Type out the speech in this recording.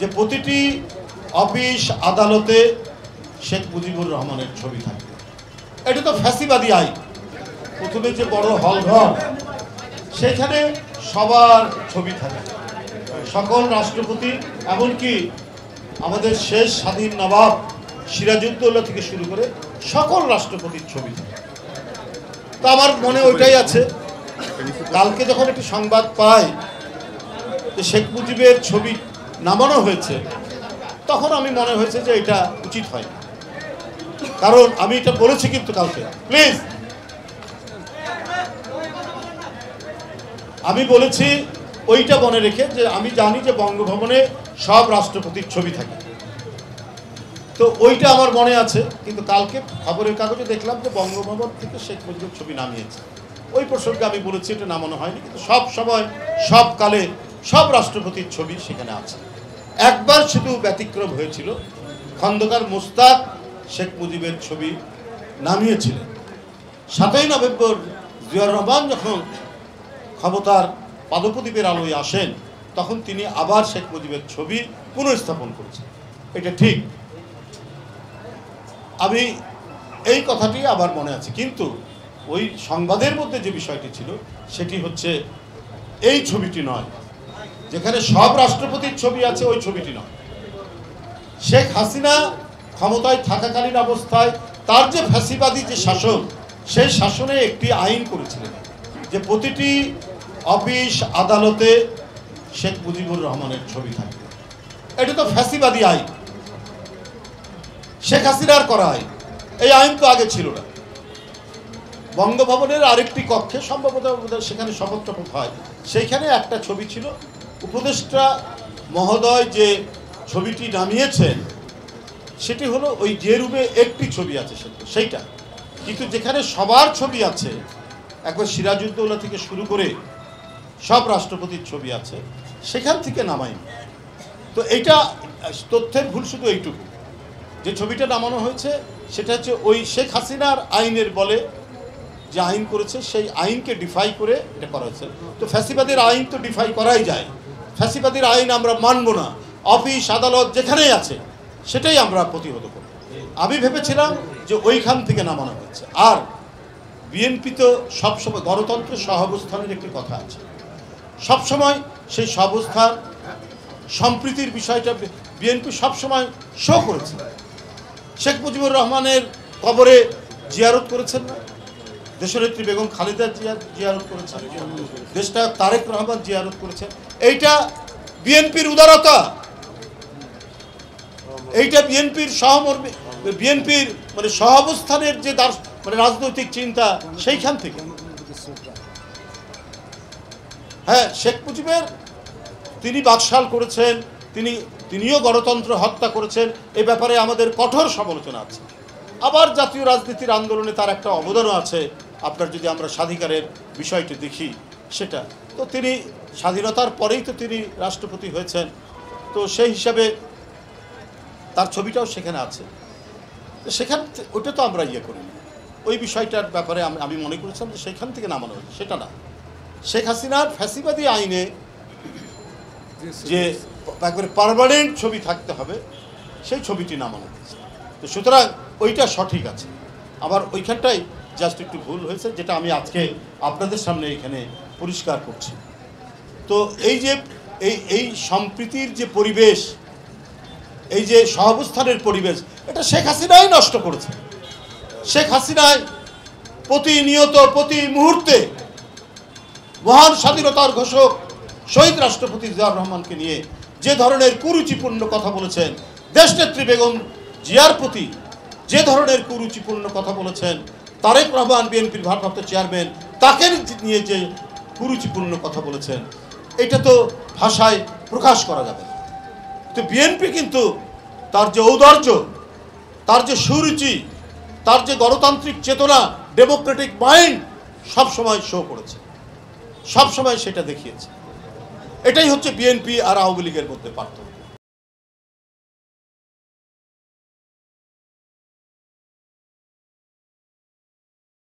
যে প্রতিটি অফিস আদালতে শেখ মুজিবুর রহমানের ছবি থাকবে। এটা তো ফ্যাসিবাদী আইন। প্রথমে যে বড় হলঘর, সেখানে সবার ছবি থাকে, সকল রাষ্ট্রপতি, এমনকি আমাদের শেষ স্বাধীন নবাব সিরাজউদ্দৌলা থেকে শুরু করে সকল রাষ্ট্রপতির ছবি থাকে। তো আমার মনে ওইটাই আছে। কালকে যখন একটি সংবাদ পাই যে শেখ মুজিবের ছবি নামানো হয়েছে, তখন আমি মনে হয়েছে যে এটা উচিত হয়, কারণ আমি এটা বলেছি কিন্তু কালকে, প্লিজ, আমি বলেছি ওইটা মনে রেখে যে আমি জানি যে বঙ্গভবনে সব রাষ্ট্রপতির ছবি থাকে, তো ওইটা আমার মনে আছে। কিন্তু কালকে খবরের কাগজে দেখলাম যে বঙ্গভবন থেকে শেখ মুজিবের ছবি নামিয়েছে। ওই প্রসঙ্গে আমি বলেছি এটা নামানো হয়নি, কিন্তু সব সময় সব কালে সব রাষ্ট্রপতির ছবি সেখানে আছে। একবার শুধু ব্যতিক্রম হয়েছিল, খন্দকার মোস্তাক শেখ মুজিবের ছবি নামিয়েছিলেন। 7ই নভেম্বর জিয়াউর রহমান যখন ক্ষমতার পাদপ্রদীপের আলোয় আসেন, তখন তিনি আবার শেখ মুজিবের ছবি পুনঃস্থাপন করেছেন। এটা ঠিক, আমি এই কথাটি আবার মনে আছে। কিন্তু ওই সংবাদের মধ্যে যে বিষয়টি ছিল সেটি হচ্ছে এই ছবিটি নয়, যেখানে সব রাষ্ট্রপতির ছবি আছে, ওই ছবিটি নয়। শেখ হাসিনা ক্ষমতায় থাকাকালীন অবস্থায় তার যে ফ্যাসিবাদী যে শাসন, সেই শাসনে একটি আইন করেছিলেন যে প্রতিটি অফিস আদালতে শেখ মুজিবুর রহমানের ছবি থাকবে। এটা তো ফ্যাসিবাদী আইন, শেখ হাসিনার করা আইন। এই আইন তো আগে ছিল না। বঙ্গভবনের আরেকটি কক্ষে সম্ভবত সেখানে শপথ টপথ হয়, সেইখানে একটা ছবি ছিল। উপদেষ্টা মহোদয় যে ছবিটি নামিয়েছেন সেটি হলো ওই যে রুমে একটি ছবি আছে সেইটা, কিন্তু যেখানে সবার ছবি আছে, একবার সিরাজউদ্দৌলা থেকে শুরু করে সব রাষ্ট্রপতির ছবি আছে, সেখান থেকে নামায়নি। তো এইটা তথ্যের ভুল শুধু এইটুকু, যে ছবিটা নামানো হয়েছে সেটা হচ্ছে ওই শেখ হাসিনার আইনের বলে যে আইন করেছে, সেই আইনকে ডিফাই করে এটা করা হয়েছে। তো ফ্যাসিবাদের আইন তো ডিফাই করাই যায়, ফ্যাসিবাদের আইন আমরা মানব না। অফিস আদালত যেখানেই আছে সেটাই আমরা প্রতিহত করব। আমি ভেবেছিলাম যে ওইখান থেকে নামানো হয়েছে। আর বিএনপি তো সবসময় গণতন্ত্রের সহাবস্থানের একটি কথা আছে, সবসময় সেই সহাবস্থান সম্প্রীতির বিষয়টা বিএনপি সবসময় শো করেছে। শেখ মুজিবুর রহমানের কবরে জিয়ারত করেছেন না, দেশনেত্রী বেগম খালেদা জিয়া জিয়ারত করেছেন, দেশনায়ক তারেক রহমান জিয়ারত করেছেন। এইটা বিএনপির উদারতা, এইটা বিএনপির সহমর্মী, বিএনপির মানে সহাবস্থানের যে মানে রাজনৈতিক চিন্তা, সেইখান থেকে। হ্যাঁ, শেখ মুজিবের তিনি বাকশাল করেছেন, তিনিও গণতন্ত্র হত্যা করেছেন, এ ব্যাপারে আমাদের কঠোর সমালোচনা আছে। আবার জাতীয় রাজনীতির আন্দোলনে তার একটা অবদানও আছে। আপনার যদি আমরা স্বাধিকারের বিষয়টি দেখি সেটা, তো তিনি স্বাধীনতার পরেই তো তিনি রাষ্ট্রপতি হয়েছেন, তো সেই হিসাবে তার ছবিটাও সেখানে আছে। সেখান ওটা তো আমরা ইয়ে করিনি। ওই বিষয়টার ব্যাপারে আমি মনে করেছিলাম যে সেখান থেকে নামানো হয়েছে, সেটা না। শেখ হাসিনার ফ্যাসিবাদী আইনে যে একবারে পার্মানেন্ট ছবি থাকতে হবে, সেই ছবিটি নামানো হয়েছে। তো সুতরাং ওইটা সঠিক আছে। আবার ওইখানটাই জাস্ট একটু ভুল হয়েছে, যেটা আমি আজকে আপনাদের সামনে এখানে পরিষ্কার করছি। তো এই যে এই সম্প্রীতির যে পরিবেশ, এই যে সহাবস্থানের পরিবেশ, এটা শেখ হাসিনাই নষ্ট করেছে। শেখ হাসিনাই প্রতিনিয়ত প্রতি মুহূর্তে মহান স্বাধীনতার ঘোষক শহীদ রাষ্ট্রপতি জিয়াউর রহমানকে নিয়ে যে ধরনের কুরুচিপূর্ণ কথা বলেছেন, দেশনেত্রী বেগম জিয়ার প্রতি যে ধরনের কুরুচিপূর্ণ কথা বলেছেন, তারেক রহমান বিএনপির ভারপ্রাপ্ত চেয়ারম্যান তাকে নিয়ে যে কুরুচিপূর্ণ কথা বলেছেন, এটা তো ভাষায় প্রকাশ করা যাবে না। তো বিএনপি কিন্তু তার যে ঔদার্য, তার যে সুরুচি, তার যে গণতান্ত্রিক চেতনা, ডেমোক্রেটিক মাইন্ড সবসময় শো করেছে, সবসময় সেটা দেখিয়েছে। এটাই হচ্ছে বিএনপি আর আওয়ামী লীগের মধ্যে পার্থক্য।